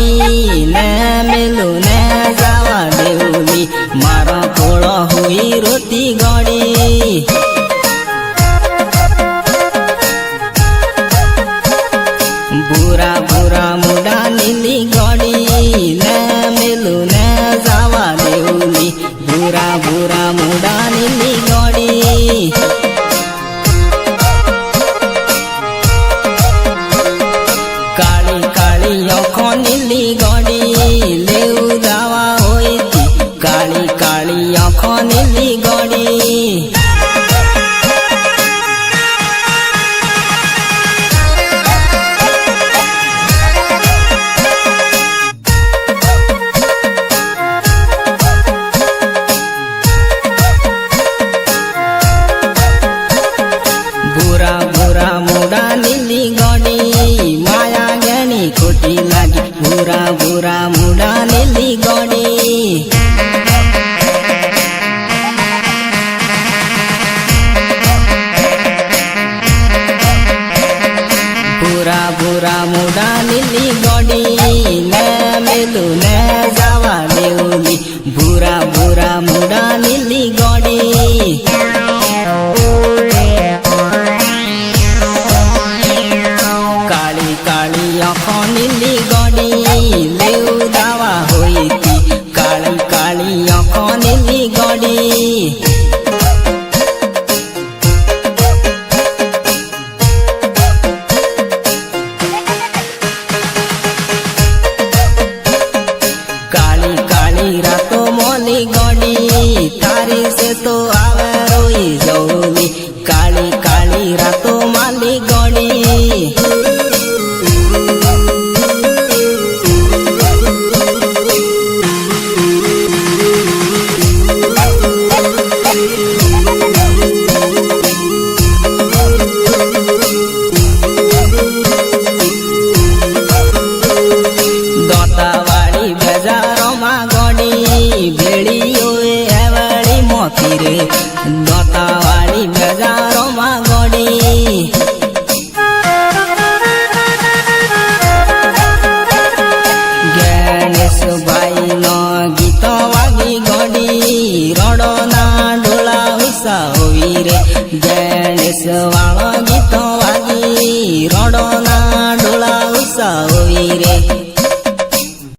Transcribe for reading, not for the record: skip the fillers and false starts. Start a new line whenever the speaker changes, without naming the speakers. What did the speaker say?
गड़ी ने मेलू ने जावा देवली मारो थोड़ा हुई रोती गड़ी बुरा बुरा मुडा नीली गड़ी ने मेलू ने जावा देवली बुरा बुरा मुडा नीली गड़ी काली काली आँखों नीली गड़ी लेउ जावा होई थी काली काली आँखों नीली गड़ी बुरा बुरा मुडा नीली गड़ी माया ज्ञानी खोटी लागी बुरा बुरा मुडा नीली गड़ी बुरा बुरा मुडा नीली गड़ी ने मेलू ने जावा देवली बुरा बुरा मुडा नीली गड़ी काली काली आँखों नीली गड़ी लेउ जावा होई थी काली काली आँखों नीली गड़ी काली काली रातों मोली गड़ी तारी से तो